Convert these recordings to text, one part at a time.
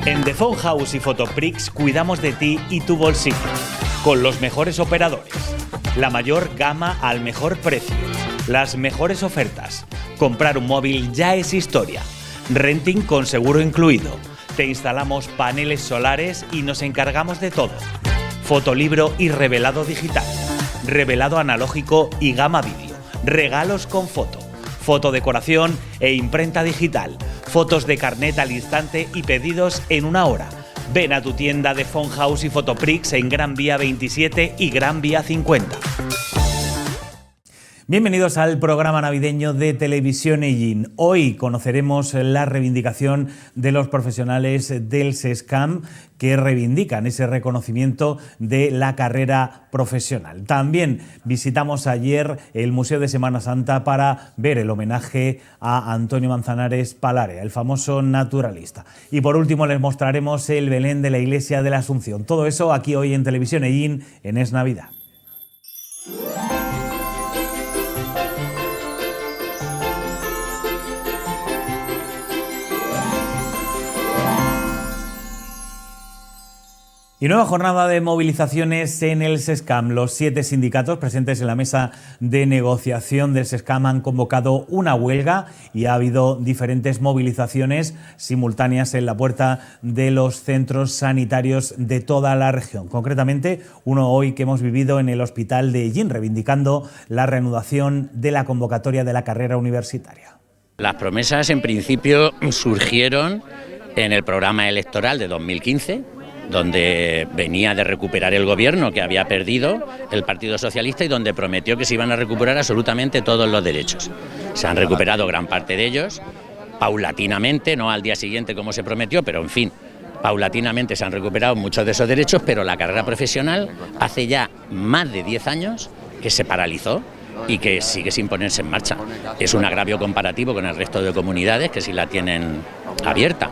En The Phone House y Photoprix cuidamos de ti y tu bolsillo, con los mejores operadores, la mayor gama al mejor precio, las mejores ofertas. Comprar un móvil ya es historia. Renting con seguro incluido. Te instalamos paneles solares y nos encargamos de todo. Fotolibro y revelado digital, revelado analógico y gama vídeo, regalos con foto, fotodecoración e imprenta digital, fotos de carnet al instante y pedidos en 1 hora. Ven a tu tienda de Phone House y Photoprix en Gran Vía 27 y Gran Vía 50. Bienvenidos al programa navideño de Televisión Ellín. Hoy conoceremos la reivindicación de los profesionales del SESCAM que reivindican ese reconocimiento de la carrera profesional. También visitamos ayer el Museo de Semana Santa para ver el homenaje a Antonio Manzanares Palarea, el famoso naturalista. Y por último les mostraremos el Belén de la Iglesia de la Asunción. Todo eso aquí hoy en Televisión Ellín en Es Navidad. Y nueva jornada de movilizaciones en el SESCAM. Los 7 sindicatos presentes en la mesa de negociación del SESCAM han convocado una huelga y ha habido diferentes movilizaciones simultáneas en la puerta de los centros sanitarios de toda la región. Concretamente, uno hoy que hemos vivido en el Hospital de Ellín, reivindicando la reanudación de la convocatoria de la carrera universitaria. Las promesas, en principio, surgieron en el programa electoral de 2015, donde venía de recuperar el gobierno que había perdido el Partido Socialista y donde prometió que se iban a recuperar absolutamente todos los derechos. Se han recuperado gran parte de ellos, paulatinamente, no al día siguiente como se prometió, pero en fin, paulatinamente se han recuperado muchos de esos derechos, pero la carrera profesional hace ya más de 10 años que se paralizó y que sigue sin ponerse en marcha. Es un agravio comparativo con el resto de comunidades que sí la tienen abierta.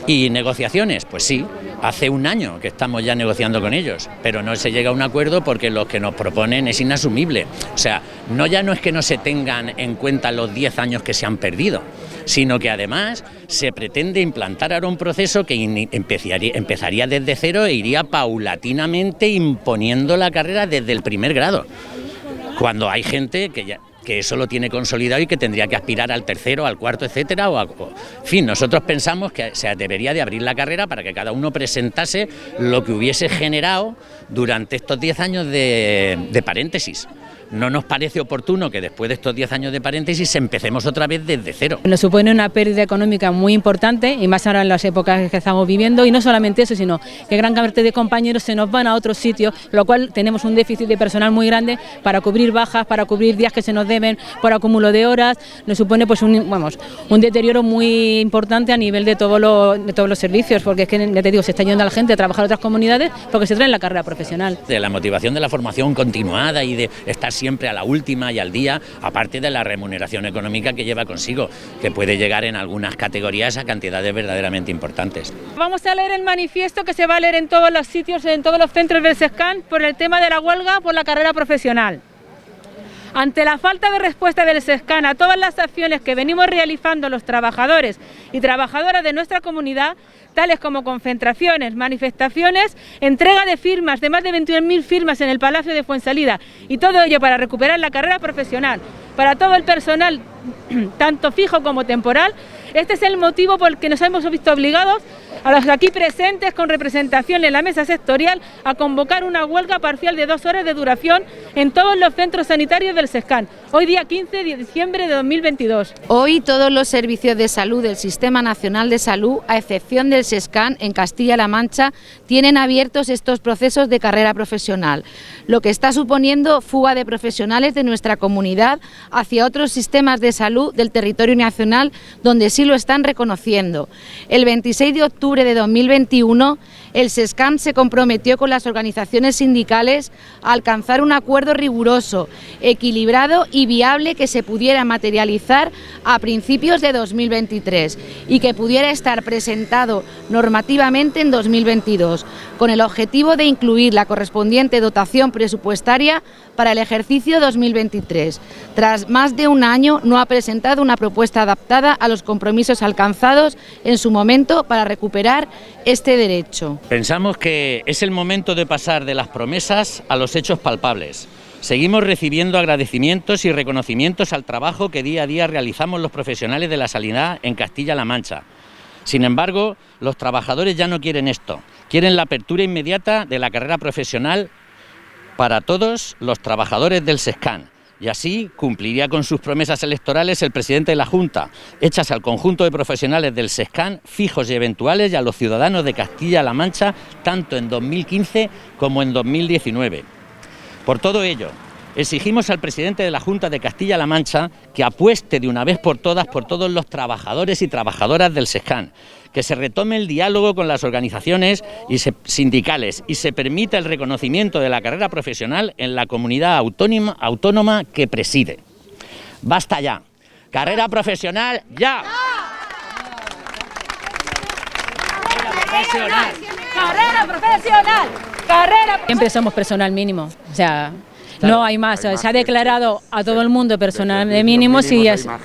¿Y negociaciones? Pues sí, hace 1 año que estamos ya negociando con ellos, pero no se llega a un acuerdo porque lo que nos proponen es inasumible. O sea, no es que no se tengan en cuenta los 10 años que se han perdido, sino que además se pretende implantar ahora un proceso que empezaría desde cero e iría paulatinamente imponiendo la carrera desde el primer grado, cuando hay gente que eso lo tiene consolidado y que tendría que aspirar al tercero, al cuarto, etcétera. En fin, nosotros pensamos que se debería de abrir la carrera para que cada uno presentase lo que hubiese generado durante estos 10 años de paréntesis. No nos parece oportuno que después de estos 10 años de paréntesis empecemos otra vez desde cero. Nos supone una pérdida económica muy importante y más ahora en las épocas que estamos viviendo, y no solamente eso, sino que gran cantidad de compañeros se nos van a otros sitios, lo cual tenemos un déficit de personal muy grande para cubrir bajas, para cubrir días que se nos deben por acúmulo de horas. Nos supone pues un deterioro muy importante a nivel de todos los servicios, porque es que, ya te digo, se está yendo a la gente a trabajar en otras comunidades porque se trae la carrera profesional. De la motivación de la formación continuada y de estar siempre a la última y al día, aparte de la remuneración económica que lleva consigo, que puede llegar en algunas categorías a cantidades verdaderamente importantes. Vamos a leer el manifiesto que se va a leer en todos los sitios, en todos los centros del SESCAM, por el tema de la huelga por la carrera profesional. Ante la falta de respuesta del SESCAM a todas las acciones que venimos realizando los trabajadores y trabajadoras de nuestra comunidad, tales como concentraciones, manifestaciones, entrega de firmas, de más de 21.000 firmas en el Palacio de Fuensalida, y todo ello para recuperar la carrera profesional para todo el personal, tanto fijo como temporal. Este es el motivo por el que nos hemos visto obligados, a los aquí presentes con representación en la mesa sectorial, a convocar una huelga parcial de 2 horas de duración en todos los centros sanitarios del SESCAM, hoy día 15 de diciembre de 2022. Hoy todos los servicios de salud del Sistema Nacional de Salud, a excepción del SESCAM en Castilla-La Mancha, tienen abiertos estos procesos de carrera profesional, lo que está suponiendo fuga de profesionales de nuestra comunidad hacia otros sistemas de salud del territorio nacional donde sí lo están reconociendo. El 26 de octubre de 2021, el SESCAM se comprometió con las organizaciones sindicales a alcanzar un acuerdo riguroso, equilibrado y viable que se pudiera materializar a principios de 2023 y que pudiera estar presentado normativamente en 2022, con el objetivo de incluir la correspondiente dotación presupuestaria para el ejercicio 2023. Tras más de un año, no ha presentado una propuesta adaptada a los compromisos alcanzados en su momento para recuperar este derecho. Pensamos que es el momento de pasar de las promesas a los hechos palpables. Seguimos recibiendo agradecimientos y reconocimientos al trabajo que día a día realizamos los profesionales de la sanidad en Castilla-La Mancha. Sin embargo, los trabajadores ya no quieren esto, quieren la apertura inmediata de la carrera profesional para todos los trabajadores del SESCAN, y así cumpliría con sus promesas electorales el presidente de la Junta, hechas al conjunto de profesionales del SESCAN, fijos y eventuales, y a los ciudadanos de Castilla-La Mancha, tanto en 2015 como en 2019. Por todo ello, exigimos al presidente de la Junta de Castilla-La Mancha que apueste de una vez por todas por todos los trabajadores y trabajadoras del SESCAN, que se retome el diálogo con las organizaciones sindicales y se permita el reconocimiento de la carrera profesional en la comunidad autónoma que preside. ¡Basta ya! ¡Carrera profesional, ya! ¡Carrera profesional! ¡Carrera! Siempre somos personal mínimo, o sea... No hay más, se ha declarado a todo el mundo personal de mínimos y al final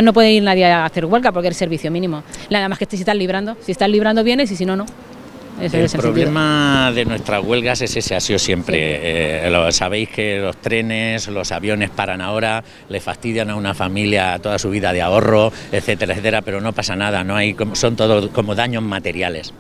no puede ir nadie a hacer huelga porque es servicio mínimo. Nada más que si estás librando vienes y si no, no. El problema de nuestras huelgas es ese, ha sido siempre. Sabéis que los trenes, los aviones paran ahora, le fastidian a una familia toda su vida de ahorro, etcétera, etcétera, pero no pasa nada, son todo como daños materiales.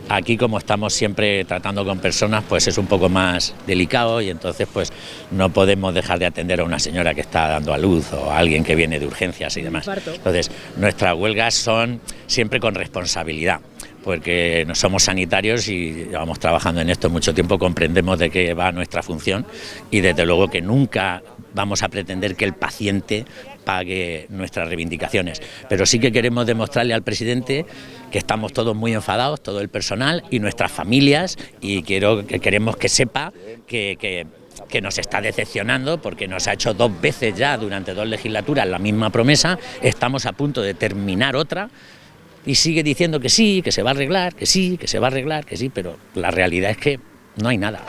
Aquí, como estamos siempre tratando con personas, pues es un poco más delicado y entonces pues no podemos dejar de atender a una señora que está dando a luz o a alguien que viene de urgencias y demás. Entonces, nuestras huelgas son siempre con responsabilidad, porque no somos sanitarios y llevamos trabajando en esto mucho tiempo, comprendemos de qué va nuestra función y desde luego que nunca vamos a pretender que el paciente pague nuestras reivindicaciones, pero sí que queremos demostrarle al presidente que estamos todos muy enfadados, todo el personal y nuestras familias, y queremos que sepa que nos está decepcionando porque nos ha hecho 2 veces ya durante 2 legislaturas la misma promesa, estamos a punto de terminar otra y sigue diciendo que sí, que se va a arreglar, que sí, que se va a arreglar, que sí, pero la realidad es que no hay nada.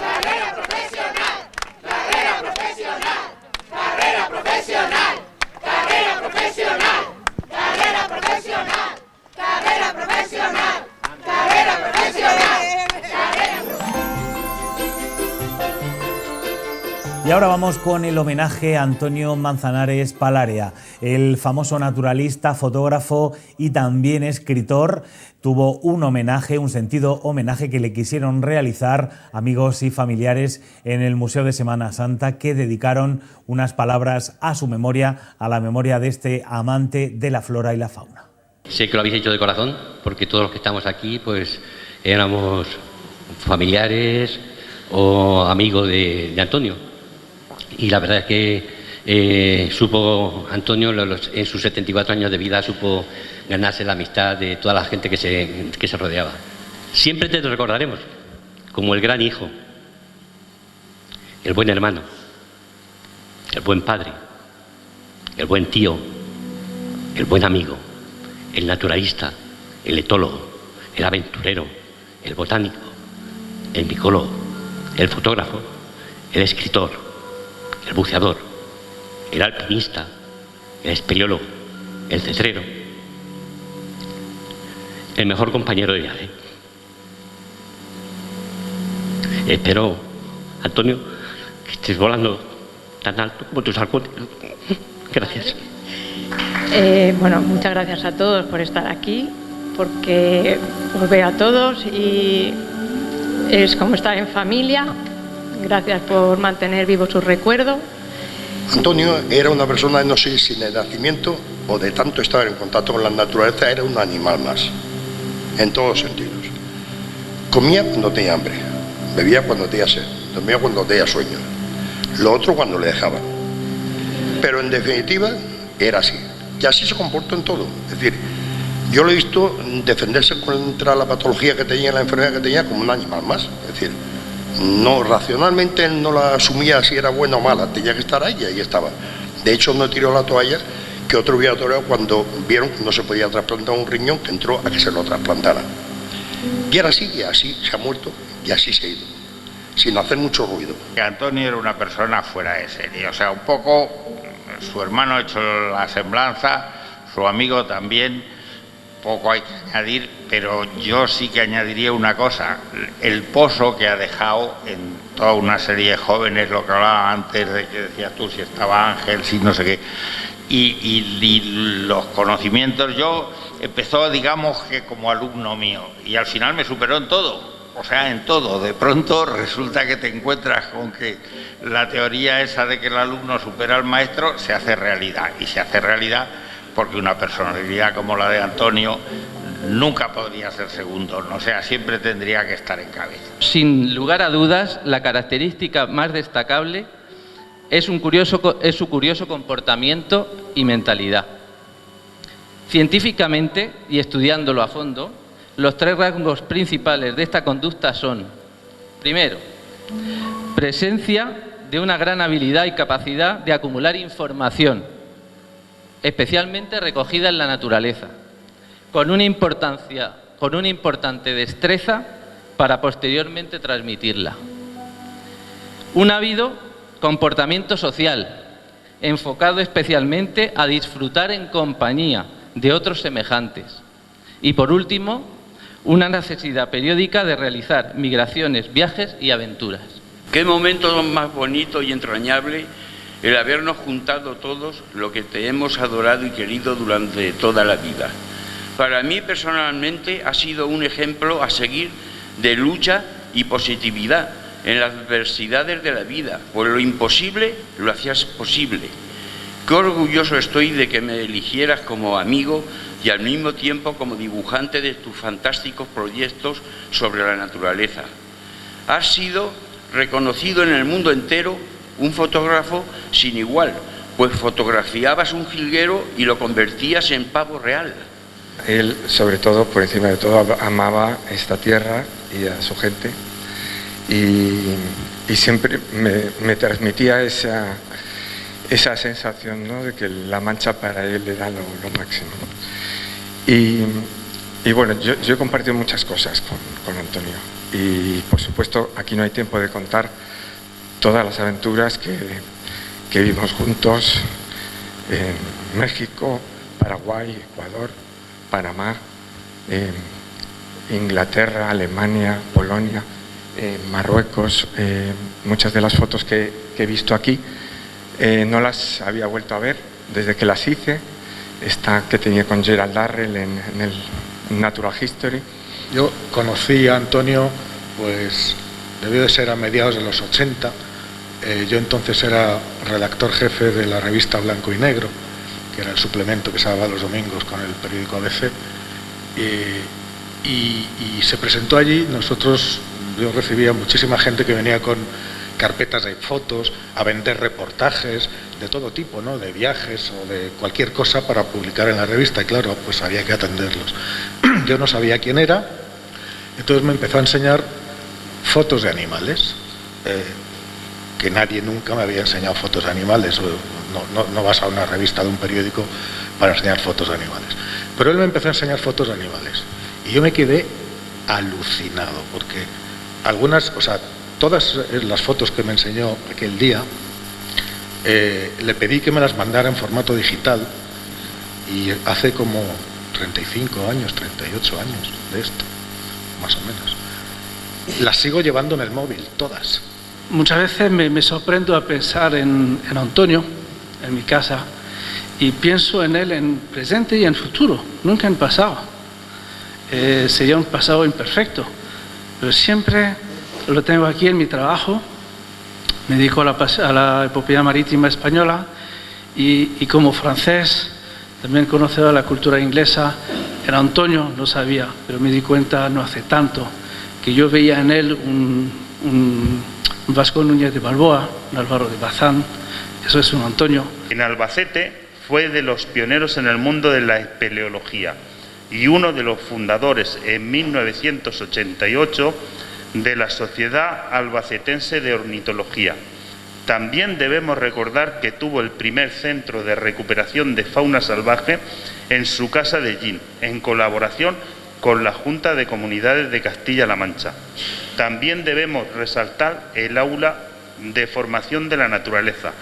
Y ahora vamos con el homenaje a Antonio Manzanares Palarea, el famoso naturalista, fotógrafo y también escritor. Tuvo un homenaje, un sentido homenaje que le quisieron realizar amigos y familiares en el Museo de Semana Santa, que dedicaron unas palabras a su memoria, a la memoria de este amante de la flora y la fauna. Sé que lo habéis hecho de corazón, porque todos los que estamos aquí pues éramos familiares o amigos de Antonio. Y la verdad es que supo Antonio, en sus 74 años de vida, supo ganarse la amistad de toda la gente que se rodeaba. Siempre te recordaremos como el gran hijo, el buen hermano, el buen padre, el buen tío, el buen amigo, el naturalista, el etólogo, el aventurero, el botánico, el micólogo, el fotógrafo, el escritor, el buceador, el alpinista, el espeleólogo, el cetrero, el mejor compañero de viaje. Espero, Antonio, que estés volando tan alto como tus halcones. Gracias. Bueno, muchas gracias a todos por estar aquí, porque os veo a todos y es como estar en familia. Gracias por mantener vivo su recuerdo. Antonio era una persona, no sé si de nacimiento o de tanto estar en contacto con la naturaleza, era un animal más, en todos los sentidos. Comía cuando tenía hambre, bebía cuando tenía sed, dormía cuando tenía sueño, lo otro cuando le dejaban. Pero en definitiva era así, y así se comportó en todo. Es decir, yo lo he visto defenderse contra la patología que tenía, la enfermedad que tenía, como un animal más. Es decir, No, racionalmente él no la asumía si era buena o mala, tenía que estar ahí y ahí estaba. De hecho, no tiró la toalla que otro hubiera toreado cuando vieron que no se podía trasplantar un riñón, que entró a que se lo trasplantara. Y era así, y así se ha muerto, y así se ha ido, sin hacer mucho ruido. Antonio era una persona fuera de serie, o sea, un poco, su hermano ha hecho la semblanza, su amigo también, poco hay que añadir, pero yo sí que añadiría una cosa, el pozo que ha dejado en toda una serie de jóvenes, lo que hablaba antes de que decías tú, si estaba Ángel, si no sé qué, y los conocimientos. Yo empezó, digamos, que como alumno mío, y al final me superó en todo, o sea, en todo. De pronto resulta que te encuentras con que la teoría esa de que el alumno supera al maestro se hace realidad, y se hace realidad porque una personalidad como la de Antonio nunca podría ser segundo, ¿no? O sea, siempre tendría que estar en cabeza. Sin lugar a dudas, la característica más destacable es su curioso comportamiento y mentalidad. Científicamente, y estudiándolo a fondo, los 3 rasgos principales de esta conducta son: primero, presencia de una gran habilidad y capacidad de acumular información, especialmente recogida en la naturaleza, con una importante destreza para posteriormente transmitirla. Un ávido comportamiento social, enfocado especialmente a disfrutar en compañía de otros semejantes. Y por último, una necesidad periódica de realizar migraciones, viajes y aventuras. Qué momento más bonito y entrañable el habernos juntado todos lo que te hemos adorado y querido durante toda la vida. Para mí personalmente ha sido un ejemplo a seguir de lucha y positividad en las adversidades de la vida, pues lo imposible lo hacías posible. Qué orgulloso estoy de que me eligieras como amigo y al mismo tiempo como dibujante de tus fantásticos proyectos sobre la naturaleza. Has sido reconocido en el mundo entero un fotógrafo sin igual, pues fotografiabas un jilguero y lo convertías en pavo real. Él, sobre todo, por encima de todo, amaba esta tierra y a su gente. Y siempre me transmitía esa sensación, ¿no?, de que La Mancha para él era lo máximo. Y bueno, yo he compartido muchas cosas con Antonio, y por supuesto aquí no hay tiempo de contar todas las aventuras que vivimos juntos en México, Paraguay, Ecuador, Panamá, Inglaterra, Alemania, Polonia, Marruecos. Muchas de las fotos que he visto aquí no las había vuelto a ver desde que las hice. Esta que tenía con Gerald Darrell en el Natural History. Yo conocí a Antonio, pues debió de ser a mediados de los 80. Yo entonces era redactor jefe de la revista Blanco y Negro, que era el suplemento que se daba los domingos con el periódico ABC. Y se presentó allí. Yo recibía muchísima gente que venía con carpetas de fotos a vender reportajes de todo tipo, ¿no?, de viajes o de cualquier cosa para publicar en la revista, y claro, pues había que atenderlos. Yo no sabía quién era, entonces me empezó a enseñar fotos de animales, que nadie nunca me había enseñado fotos de animales. No vas a una revista de un periódico para enseñar fotos de animales, pero él me empezó a enseñar fotos de animales y yo me quedé alucinado, porque todas las fotos que me enseñó aquel día, le pedí que me las mandara en formato digital, y hace como 35 años, 38 años de esto, más o menos. Las sigo llevando en el móvil, todas. Muchas veces me sorprendo a pensar en Antonio, en mi casa, y pienso en él en presente y en futuro, nunca en pasado. Sería un pasado imperfecto, pero siempre lo tengo aquí en mi trabajo. Me dedico a la epopeya marítima española y como francés, también conocedor de la cultura inglesa. En Antonio no sabía, pero me di cuenta no hace tanto que yo veía en él un Vasco Núñez de Balboa, un Álvaro de Bazán. Eso es un Antonio. En Albacete fue de los pioneros en el mundo de la espeleología y uno de los fundadores en 1988 de la Sociedad Albacetense de Ornitología. También debemos recordar que tuvo el primer centro de recuperación de fauna salvaje en su casa de Llín, en colaboración con la Junta de Comunidades de Castilla-La Mancha. También debemos resaltar el aula de formación de la naturaleza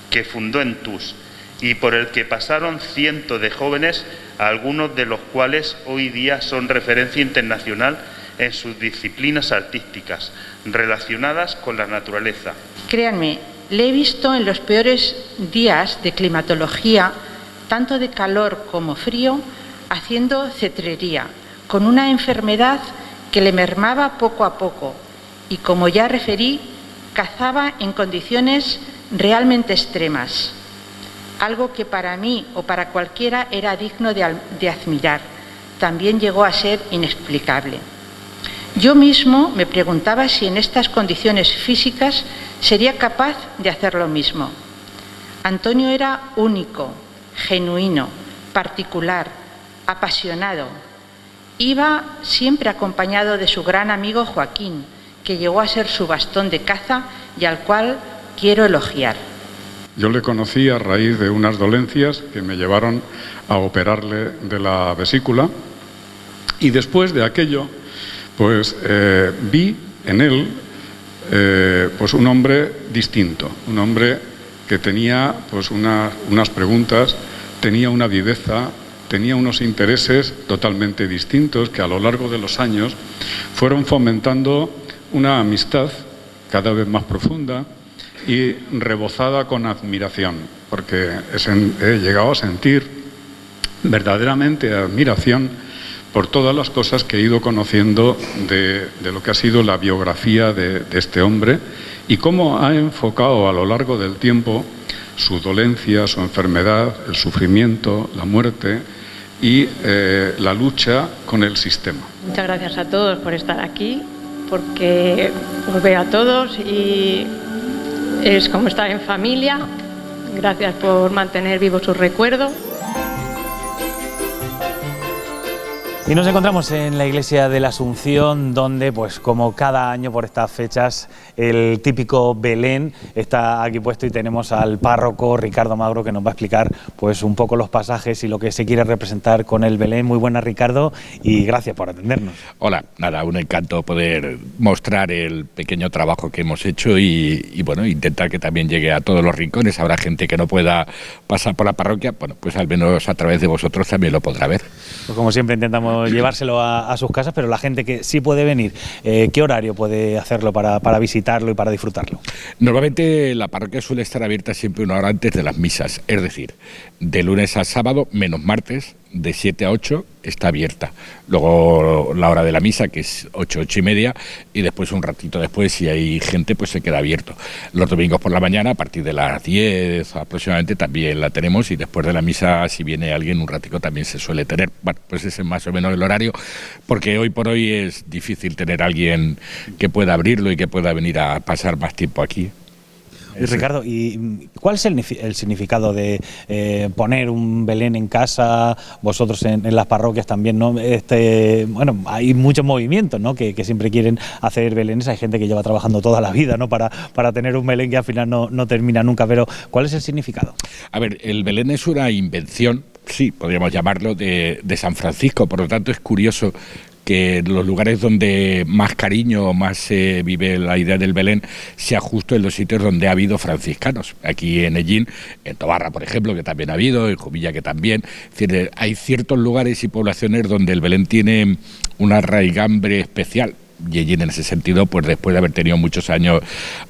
que fundó en Tus y por el que pasaron cientos de jóvenes, algunos de los cuales hoy día son referencia internacional en sus disciplinas artísticas relacionadas con la naturaleza. Créanme, le he visto en los peores días de climatología, tanto de calor como frío, haciendo cetrería, con una enfermedad que le mermaba poco a poco y, como ya referí, cazaba en condiciones realmente extremas, algo que para mí o para cualquiera era digno de admirar. También llegó a ser inexplicable. Yo mismo me preguntaba si en estas condiciones físicas sería capaz de hacer lo mismo. Antonio era único, genuino, particular, apasionado. Iba siempre acompañado de su gran amigo Joaquín, que llegó a ser su bastón de caza y al cual quiero elogiar. Yo le conocí a raíz de unas dolencias que me llevaron a operarle de la vesícula y después de aquello pues vi en él pues un hombre distinto, un hombre que tenía pues unas preguntas, tenía una viveza, tenía unos intereses totalmente distintos que a lo largo de los años fueron fomentando una amistad cada vez más profunda y rebozada con admiración, porque he llegado a sentir verdaderamente admiración por todas las cosas que he ido conociendo de lo que ha sido la biografía de este hombre y cómo ha enfocado a lo largo del tiempo su dolencia, su enfermedad, el sufrimiento, la muerte y la lucha con el sistema. Muchas gracias a todos por estar aquí, porque os veo a todos y es como estar en familia. Gracias por mantener vivo su recuerdo. Y nos encontramos en la iglesia de la Asunción, donde, pues como cada año por estas fechas, el típico Belén está aquí puesto y tenemos al párroco Ricardo Magro que nos va a explicar pues un poco los pasajes y lo que se quiere representar con el Belén. Muy buenas, Ricardo, y gracias por atendernos. Hola, nada, un encanto poder mostrar el pequeño trabajo que hemos hecho y bueno, intentar que también llegue a todos los rincones. Habrá gente que no pueda pasar por la parroquia, bueno, pues al menos a través de vosotros también lo podrá ver. Pues como siempre intentamos llevárselo a sus casas, pero la gente que sí puede venir, ¿qué horario puede hacerlo para visitarlo y para disfrutarlo? Normalmente la parroquia suele estar abierta siempre una hora antes de las misas, es decir, de lunes a sábado, menos martes, de 7 a 8 está abierta. Luego la hora de la misa, que es 8, 8 y media, y después un ratito después, si hay gente, pues se queda abierto. Los domingos por la mañana, a partir de las 10 aproximadamente, también la tenemos, y después de la misa, si viene alguien, un ratico también se suele tener. Bueno, pues ese es más o menos el horario, porque hoy por hoy es difícil tener a alguien que pueda abrirlo y que pueda venir a pasar más tiempo aquí. Y Ricardo, ¿y cuál es el significado de poner un Belén en casa, vosotros en las parroquias también, ¿no? Bueno, hay muchos movimientos, ¿no? que siempre quieren hacer Belenes, hay gente que lleva trabajando toda la vida, ¿no? para tener un Belén que al final no termina nunca, pero ¿cuál es el significado? A ver, el Belén es una invención, sí, podríamos llamarlo, de San Francisco, por lo tanto es curioso que los lugares donde más cariño o más se vive la idea del Belén sea justo en los sitios donde ha habido franciscanos. Aquí en Ellín, en Tobarra, por ejemplo, que también ha habido, en Jumilla, que también. Es decir, hay ciertos lugares y poblaciones donde el Belén tiene una raigambre especial. Y Ellín, en ese sentido, pues después de haber tenido muchos años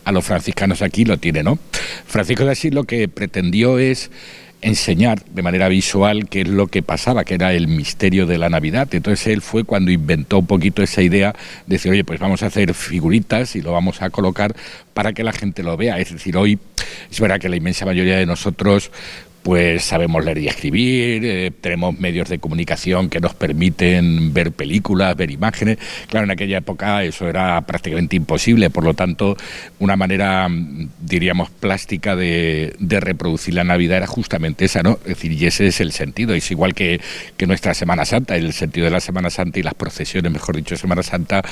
a los franciscanos aquí, lo tiene, ¿no? Francisco de Asís lo que pretendió es enseñar de manera visual qué es lo que pasaba, que era el misterio de la Navidad. Entonces él fue cuando inventó un poquito esa idea de decir, oye, pues vamos a hacer figuritas y lo vamos a colocar para que la gente lo vea. Es decir, hoy es verdad que la inmensa mayoría de nosotros pues sabemos leer y escribir, tenemos medios de comunicación que nos permiten ver películas, ver imágenes. Claro, en aquella época eso era prácticamente imposible, por lo tanto, una manera, diríamos, plástica de reproducir la Navidad era justamente esa, ¿no? Es decir, y ese es el sentido. Es igual que nuestra Semana Santa. El sentido de la Semana Santa y las procesiones, mejor dicho, Semana Santa,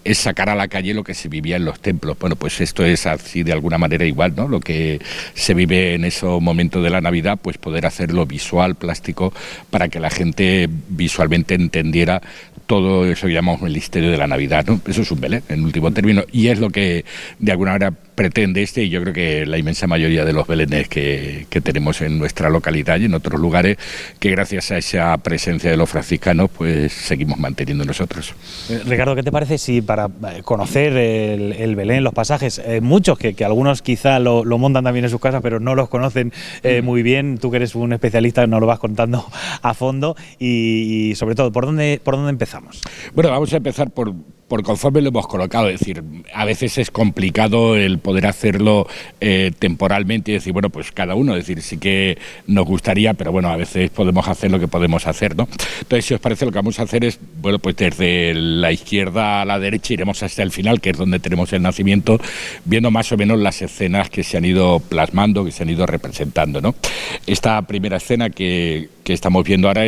es sacar a la calle lo que se vivía en los templos. Bueno, pues esto es así de alguna manera igual, ¿no? Lo que se vive en esos momentos de la Navidad, pues poder hacerlo visual, plástico, para que la gente visualmente entendiera todo eso que llamamos el misterio de la Navidad, ¿no? Eso es un Belén, en último término, y es lo que de alguna manera pretende y yo creo que la inmensa mayoría de los belenes que tenemos en nuestra localidad y en otros lugares, que gracias a esa presencia de los franciscanos, pues seguimos manteniendo nosotros. Ricardo, ¿qué te parece si para conocer el Belén, los pasajes, muchos que algunos quizá lo montan también en sus casas, pero no los conocen muy bien, tú que eres un especialista nos lo vas contando a fondo y sobre todo, ¿por dónde empezamos? Bueno, vamos a empezar por conforme lo hemos colocado, es decir, a veces es complicado el poder hacerlo temporalmente y decir, bueno, pues cada uno, es decir, sí que nos gustaría, pero bueno, a veces podemos hacer lo que podemos hacer, ¿no? Entonces, si os parece, lo que vamos a hacer es, bueno, pues desde la izquierda a la derecha iremos hasta el final, que es donde tenemos el nacimiento, viendo más o menos las escenas que se han ido plasmando, que se han ido representando, ¿no? Esta primera escena que estamos viendo ahora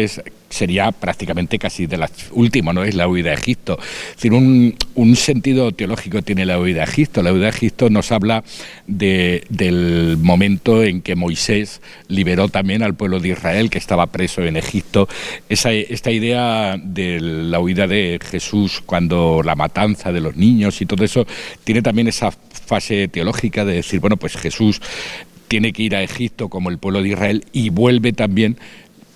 sería prácticamente casi de las últimas, ¿no? Es la huida a Egipto. Es decir, un sentido teológico tiene la huida a Egipto. La huida a Egipto nos habla del momento en que Moisés liberó también al pueblo de Israel, que estaba preso en Egipto. Esta idea de la huida de Jesús, cuando la matanza de los niños y todo eso, tiene también esa fase teológica de decir, bueno, pues Jesús tiene que ir a Egipto como el pueblo de Israel y vuelve también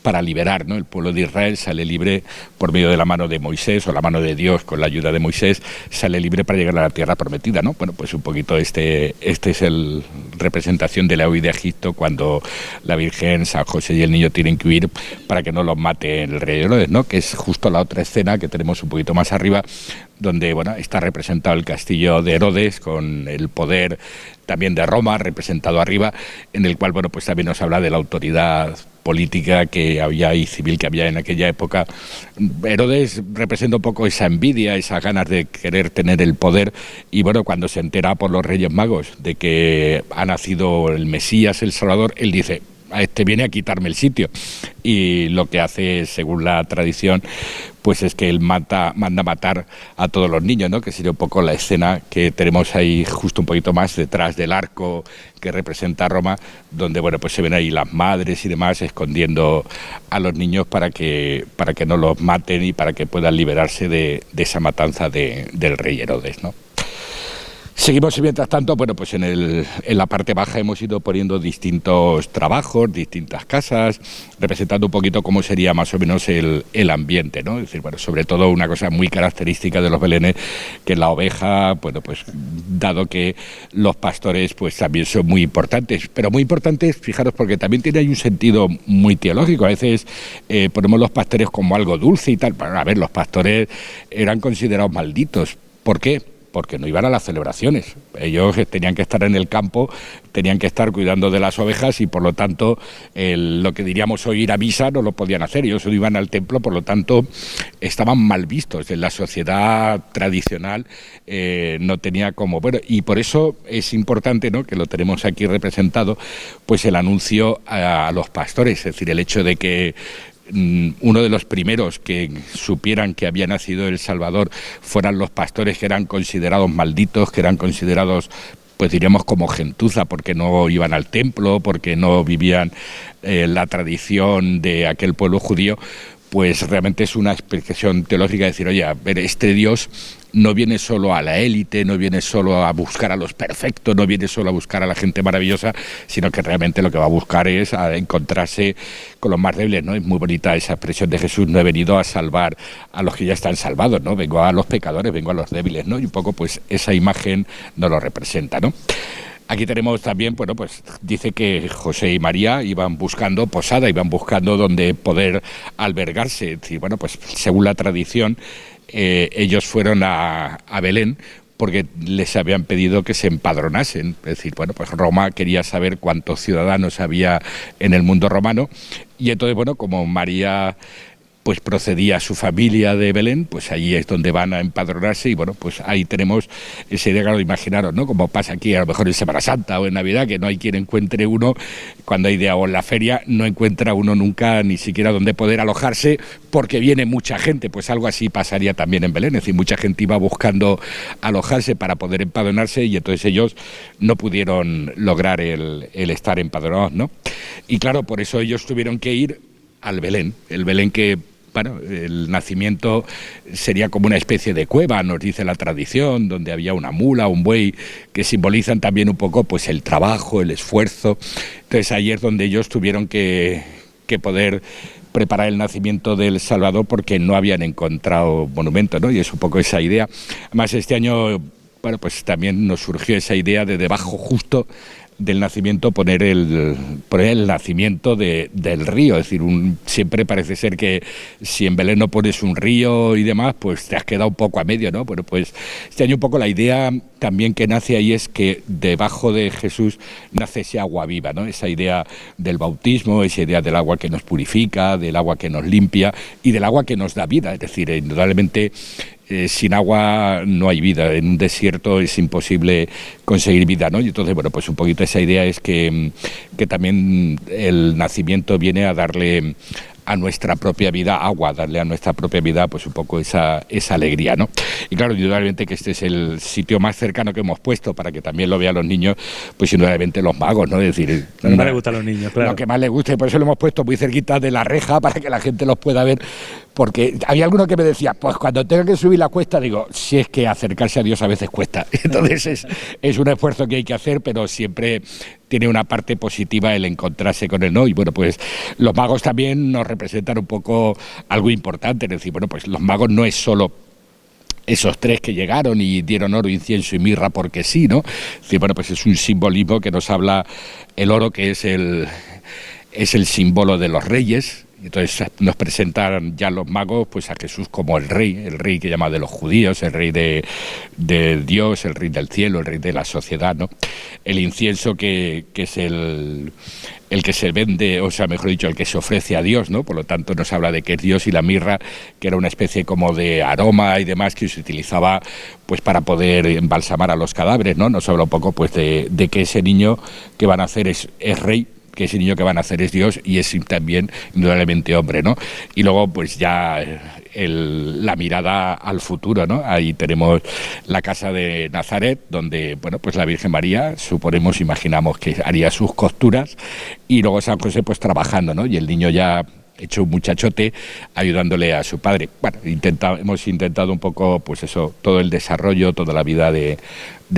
para liberar, ¿no? El pueblo de Israel sale libre por medio de la mano de Moisés, o la mano de Dios con la ayuda de Moisés, sale libre para llegar a la tierra prometida, ¿no? Bueno, pues un poquito este es el representación de la huida de Egipto, cuando la Virgen, San José y el niño tienen que huir para que no los mate el rey Herodes, ¿no? Que es justo la otra escena que tenemos un poquito más arriba, donde, bueno, está representado el castillo de Herodes con el poder también de Roma representado arriba, en el cual, bueno, pues también nos habla de la autoridad política que había y civil que había en aquella época. Herodes representa un poco esa envidia, esas ganas de querer tener el poder, y bueno, cuando se entera por los Reyes Magos de que ha nacido el Mesías, el Salvador, él dice, este viene a quitarme el sitio, y lo que hace, según la tradición, pues es que él manda matar a todos los niños, ¿no? Que sería un poco la escena que tenemos ahí justo un poquito más detrás del arco que representa Roma, donde, bueno, pues se ven ahí las madres y demás escondiendo a los niños para que no los maten y para que puedan liberarse de esa matanza del rey Herodes, ¿no? Seguimos, y mientras tanto, bueno, pues en la parte baja hemos ido poniendo distintos trabajos, distintas casas, representando un poquito cómo sería más o menos el ambiente, ¿no? Es decir, bueno, sobre todo una cosa muy característica de los belenes, que la oveja, bueno, pues dado que los pastores pues también son muy importantes, pero muy importantes, fijaros, porque también tiene ahí un sentido muy teológico. A veces ponemos los pastores como algo dulce y tal. Bueno, a ver, los pastores eran considerados malditos. ¿Por qué? Porque no iban a las celebraciones. Ellos tenían que estar en el campo, tenían que estar cuidando de las ovejas y, por lo tanto, lo que diríamos hoy ir a misa no lo podían hacer. Ellos no iban al templo, por lo tanto, estaban mal vistos. En la sociedad tradicional no tenía como... Bueno, y por eso es importante, ¿no?, que lo tenemos aquí representado, pues el anuncio a los pastores, es decir, el hecho de que uno de los primeros que supieran que había nacido el Salvador fueran los pastores, que eran considerados malditos, que eran considerados, pues diríamos, como gentuza, porque no iban al templo, porque no vivían la tradición de aquel pueblo judío. Pues realmente es una explicación teológica de decir, oye, a ver, este Dios no viene solo a la élite, no viene solo a buscar a los perfectos, no viene solo a buscar a la gente maravillosa, sino que realmente lo que va a buscar es a encontrarse con los más débiles, ¿no? Es muy bonita esa expresión de Jesús: no he venido a salvar a los que ya están salvados, ¿no? Vengo a los pecadores, vengo a los débiles, ¿no? Y un poco pues esa imagen nos lo representa, ¿no? Aquí tenemos también, bueno, pues dice que José y María iban buscando posada, iban buscando donde poder albergarse. Y bueno, pues según la tradición, ellos fueron a Belén porque les habían pedido que se empadronasen. Es decir, bueno, pues Roma quería saber cuántos ciudadanos había en el mundo romano, y entonces, bueno, como María pues procedía a su familia de Belén, pues allí es donde van a empadronarse, y bueno, pues ahí tenemos esa idea, claro, imaginaros, ¿no? Como pasa aquí a lo mejor en Semana Santa o en Navidad, que no hay quien encuentre uno, cuando hay día o en la feria, no encuentra uno nunca ni siquiera donde poder alojarse, porque viene mucha gente. Pues algo así pasaría también en Belén, es decir, mucha gente iba buscando alojarse para poder empadronarse, y entonces ellos no pudieron lograr el estar empadronados, ¿no? Y claro, por eso ellos tuvieron que ir al Belén, el Belén que, bueno, el nacimiento sería como una especie de cueva, nos dice la tradición, donde había una mula, un buey, que simbolizan también un poco pues el trabajo, el esfuerzo. Entonces ahí es donde ellos tuvieron que poder preparar el nacimiento del Salvador, porque no habían encontrado monumento, ¿no? Y es un poco esa idea. Además, este año, bueno, pues también nos surgió esa idea de debajo justo del nacimiento poner el nacimiento del río. Es decir, siempre parece ser que si en Belén no pones un río y demás, pues te has quedado un poco a medio, ¿no? Bueno, pues este año un poco la idea también que nace ahí es que debajo de Jesús nace ese agua viva, ¿no? Esa idea del bautismo, esa idea del agua que nos purifica, del agua que nos limpia y del agua que nos da vida. Es decir, indudablemente sin agua no hay vida, en un desierto es imposible conseguir vida, ¿no? Y entonces, bueno, pues un poquito esa idea es que también el nacimiento viene a darle a nuestra propia vida agua, darle a nuestra propia vida pues un poco esa alegría, ¿no? Y claro, indudablemente que este es el sitio más cercano que hemos puesto para que también lo vean los niños, pues indudablemente los magos, ¿no? Es decir, lo que más les gusta a los niños, claro. Lo que más les gusta, y por eso lo hemos puesto muy cerquita de la reja para que la gente los pueda ver, porque había alguno que me decía, pues cuando tenga que subir la cuesta, digo, si es que acercarse a Dios a veces cuesta. Entonces es un esfuerzo que hay que hacer, pero siempre tiene una parte positiva el encontrarse con él, ¿no? Y bueno, pues los magos también nos representan un poco algo importante, es decir, bueno, pues los magos no es solo esos tres que llegaron y dieron oro, incienso y mirra porque sí, ¿no? Es decir, bueno, pues es un simbolismo que nos habla el oro, que es el símbolo de los reyes. Entonces nos presentan ya los magos pues a Jesús como el rey que llama de los judíos, el rey de Dios, el rey del cielo, el rey de la sociedad, ¿no? El incienso que es el que se vende, o sea, mejor dicho, el que se ofrece a Dios, ¿no? Por lo tanto nos habla de que es Dios, y la mirra, que era una especie como de aroma y demás que se utilizaba pues para poder embalsamar a los cadáveres, ¿no? Nos habla un poco pues de que ese niño que van a hacer es rey, que ese niño que van a hacer es Dios, y es también indudablemente hombre, ¿no? Y luego pues ya la mirada al futuro, ¿no? Ahí tenemos la casa de Nazaret, donde, bueno, pues la Virgen María, imaginamos que haría sus costuras, y luego San José pues trabajando, ¿no? Y el niño ya hecho un muchachote ayudándole a su padre. Bueno, hemos intentado un poco, pues eso, todo el desarrollo, toda la vida de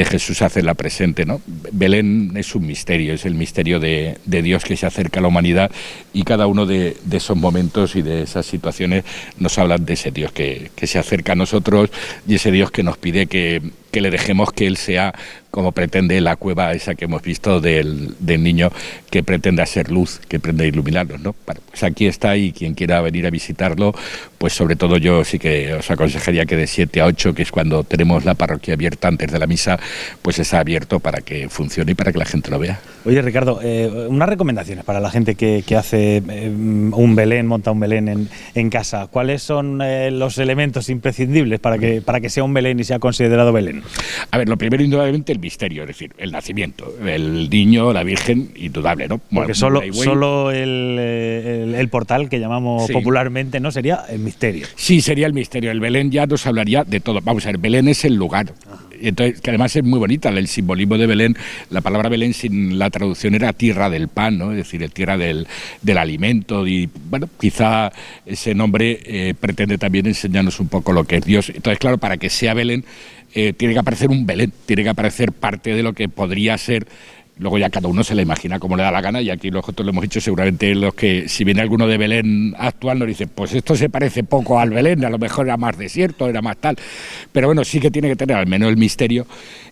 Jesús hacerla presente, ¿no? Belén es un misterio, es el misterio de Dios que se acerca a la humanidad, y cada uno de esos momentos y de esas situaciones nos hablan de ese Dios que se acerca a nosotros, y ese Dios que nos pide que le dejemos que Él sea como pretende la cueva esa que hemos visto del niño, que pretende hacer luz, que pretende iluminarnos, ¿no? Bueno, pues aquí está, y quien quiera venir a visitarlo, pues sobre todo yo sí que os aconsejaría que de 7 a 8, que es cuando tenemos la parroquia abierta antes de la misa, pues está abierto para que funcione y para que la gente lo vea. Oye, Ricardo, unas recomendaciones para la gente que hace un Belén, monta un Belén en casa. ¿Cuáles son los elementos imprescindibles para que sea un Belén y sea considerado Belén? A ver, lo primero, indudablemente, el misterio, es decir, el nacimiento, el niño, la Virgen, indudable, ¿no? Porque solo el portal que llamamos popularmente, ¿no? Sería el misterio. Sí, sería el misterio. El Belén ya nos hablaría de todo. Vamos a ver, Belén es el lugar. Entonces, que además es muy bonita el simbolismo de Belén. La palabra Belén, sin la traducción, era tierra del pan, ¿no? Es decir, tierra del alimento. Y bueno, quizá ese nombre pretende también enseñarnos un poco lo que es Dios. Entonces, claro, para que sea Belén, tiene que aparecer un Belén, tiene que aparecer parte de lo que podría ser Luego ya cada uno se la imagina como le da la gana, y aquí nosotros lo hemos dicho, seguramente los que, si viene alguno de Belén actual, nos dice, pues esto se parece poco al Belén, a lo mejor era más desierto, era más tal, pero bueno, sí que tiene que tener al menos el misterio.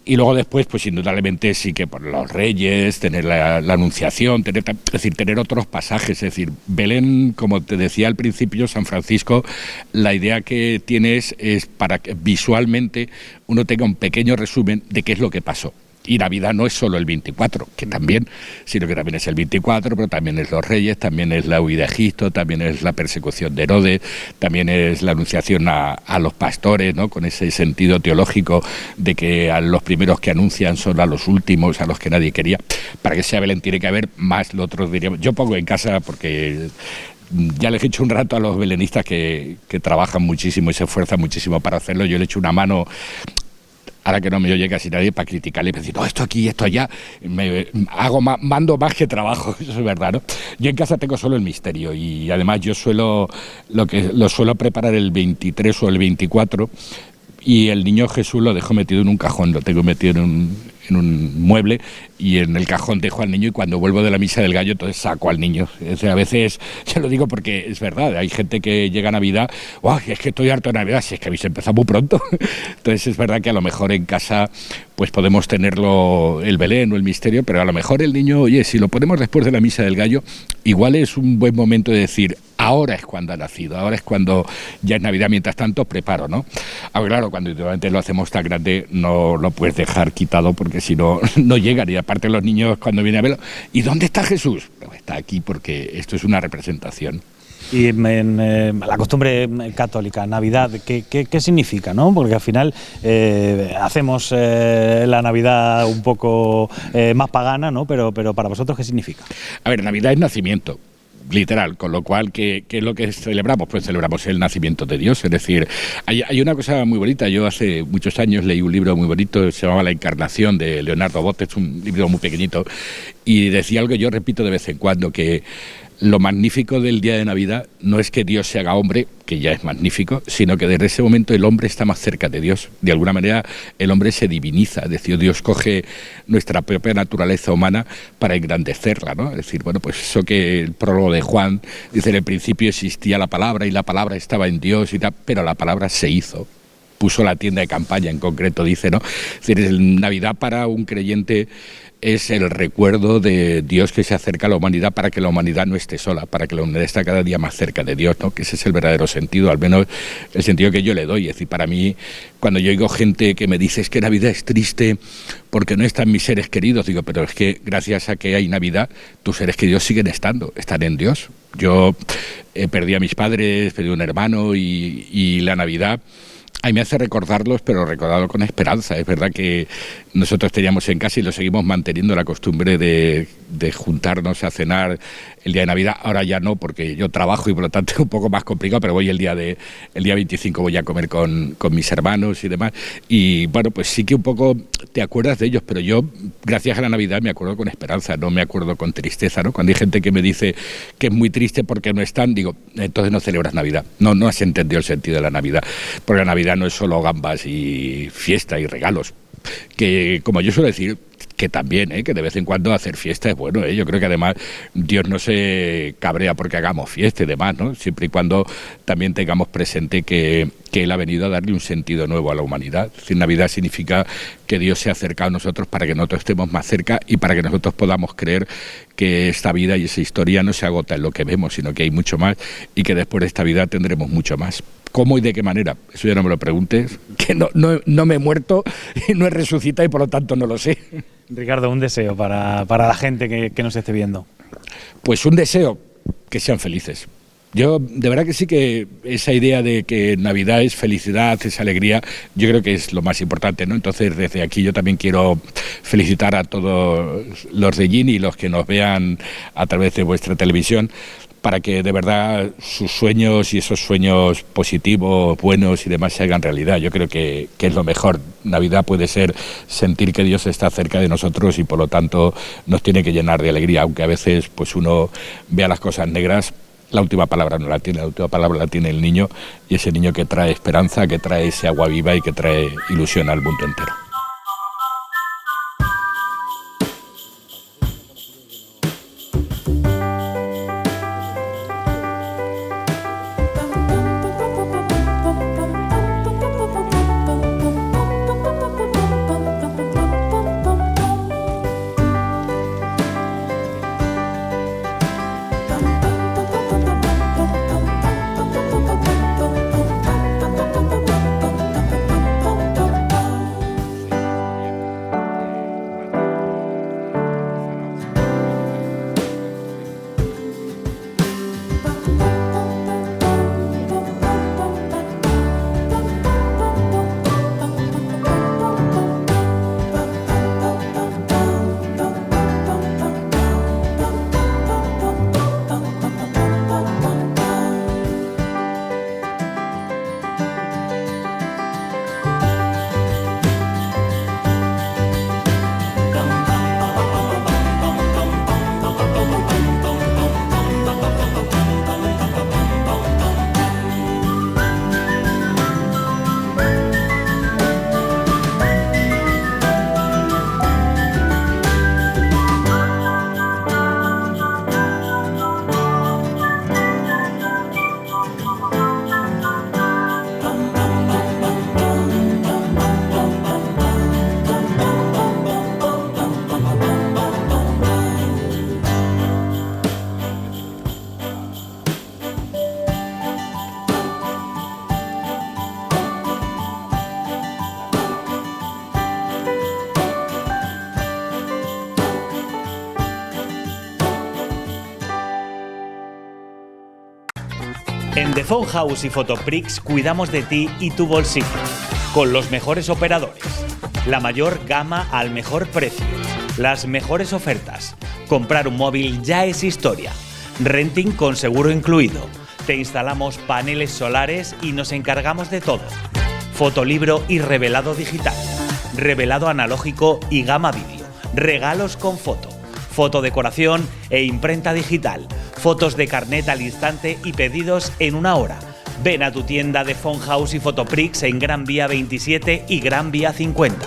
Y luego después, pues indudablemente sí que por los reyes, tener la anunciación, tener otros pasajes. Es decir, Belén, como te decía al principio, San Francisco, la idea que tienes es para que visualmente uno tenga un pequeño resumen de qué es lo que pasó. Y Navidad no es solo el 24, que también, sino que también es el 24, pero también es los reyes, también es la huida de Egipto, también es la persecución de Herodes, también es la anunciación a los pastores, ¿no? Con ese sentido teológico de que a los primeros que anuncian son a los últimos, a los que nadie quería. Para que sea Belén tiene que haber más, lo otro diríamos. Yo pongo en casa porque ya les he hecho un rato a los belenistas que trabajan muchísimo y se esfuerzan muchísimo para hacerlo. Yo le he hecho una mano, ahora que no me oye casi nadie, para criticarle y decir, no, esto aquí, esto allá, mando más que trabajo, eso es verdad, ¿no? Yo en casa tengo solo el misterio, y además yo lo suelo preparar el 23 o el 24, y el niño Jesús lo dejo metido en un cajón, lo tengo metido en un mueble, y en el cajón dejo al niño, y cuando vuelvo de la misa del gallo entonces saco al niño. O sea, a veces, se lo digo porque es verdad, hay gente que llega a Navidad, ¡oh, es que estoy harto de Navidad! Si es que habéis empezado muy pronto. Entonces es verdad que a lo mejor en casa pues podemos tenerlo el Belén o el misterio, pero a lo mejor el niño, oye, si lo ponemos después de la misa del gallo, igual es un buen momento de decir, ahora es cuando ha nacido, ahora es cuando ya es Navidad, mientras tanto preparo, ¿no? Ahora claro, cuando últimamente lo hacemos tan grande, no lo puedes dejar quitado, porque si no, no llegan. Y aparte los niños cuando vienen a verlo, ¿y dónde está Jesús? Pues está aquí porque esto es una representación. Y en la costumbre católica, Navidad, ¿qué significa, ¿no? Porque al final hacemos la Navidad un poco más pagana, ¿no? Pero para vosotros, ¿qué significa? A ver, Navidad es nacimiento, literal, con lo cual, ¿qué es lo que celebramos? Pues celebramos el nacimiento de Dios. Es decir, hay una cosa muy bonita. Yo hace muchos años leí un libro muy bonito, se llamaba La Encarnación, de Leonardo Botta, es un libro muy pequeñito, y decía algo que yo repito de vez en cuando, que lo magnífico del día de Navidad no es que Dios se haga hombre, que ya es magnífico, sino que desde ese momento el hombre está más cerca de Dios. De alguna manera el hombre se diviniza, es decir, Dios coge nuestra propia naturaleza humana para engrandecerla, ¿no? Es decir, bueno, pues eso que el prólogo de Juan dice, en el principio existía la palabra y la palabra estaba en Dios y tal, pero la palabra se hizo. Puso la tienda de campaña, en concreto, dice, ¿no? Es decir, Navidad para un creyente es el recuerdo de Dios que se acerca a la humanidad para que la humanidad no esté sola, para que la humanidad esté cada día más cerca de Dios, ¿no? Que ese es el verdadero sentido, al menos el sentido que yo le doy. Es decir, para mí, cuando yo oigo gente que me dice es que Navidad es triste porque no están mis seres queridos, digo, pero es que gracias a que hay Navidad, tus seres queridos siguen estando, están en Dios. Yo perdí a mis padres, perdí un hermano, y la Navidad a mí me hace recordarlos, pero recordarlo con esperanza. Es verdad que nosotros teníamos en casa y lo seguimos manteniendo la costumbre de juntarnos a cenar el día de Navidad. Ahora ya no, porque yo trabajo y por lo tanto es un poco más complicado, pero voy el día 25 voy a comer con mis hermanos y demás. Y bueno, pues sí que un poco te acuerdas de ellos, pero yo, gracias a la Navidad, me acuerdo con esperanza, no me acuerdo con tristeza, ¿no? Cuando hay gente que me dice que es muy triste porque no están, digo, entonces no celebras Navidad. No has entendido el sentido de la Navidad, porque la Navidad no es solo gambas y fiesta y regalos, que como yo suelo decir, que también, que de vez en cuando hacer fiesta es bueno, yo creo que además Dios no se cabrea porque hagamos fiesta y demás, ¿no? Siempre y cuando también tengamos presente que Él ha venido a darle un sentido nuevo a la humanidad. Es decir, Navidad significa que Dios se ha acercado a nosotros para que nosotros estemos más cerca y para que nosotros podamos creer que esta vida y esa historia no se agota en lo que vemos, sino que hay mucho más y que después de esta vida tendremos mucho más. ¿Cómo y de qué manera? Eso ya no me lo preguntes, que no me he muerto, no he resucitado y por lo tanto no lo sé. Ricardo, un deseo para la gente que nos esté viendo. Pues un deseo, que sean felices. Yo de verdad que sí, que esa idea de que Navidad es felicidad, es alegría, yo creo que es lo más importante, ¿no? Entonces desde aquí yo también quiero felicitar a todos los de Gini y los que nos vean a través de vuestra televisión, para que de verdad sus sueños y esos sueños positivos, buenos y demás se hagan realidad. Yo creo que es lo mejor. Navidad puede ser sentir que Dios está cerca de nosotros y por lo tanto nos tiene que llenar de alegría, aunque a veces pues uno vea las cosas negras. La última palabra no la tiene, la última palabra la tiene el niño, y ese niño que trae esperanza, que trae ese agua viva y que trae ilusión al mundo entero. En The Phone House y Photoprix cuidamos de ti y tu bolsillo, con los mejores operadores, la mayor gama al mejor precio, las mejores ofertas. Comprar un móvil ya es historia. Renting con seguro incluido. Te instalamos paneles solares y nos encargamos de todo. Fotolibro y revelado digital, revelado analógico y gama vídeo, regalos con foto, fotodecoración e imprenta digital, fotos de carnet al instante y pedidos en 1 hora. Ven a tu tienda de Phone House y Photoprix en Gran Vía 27 y Gran Vía 50.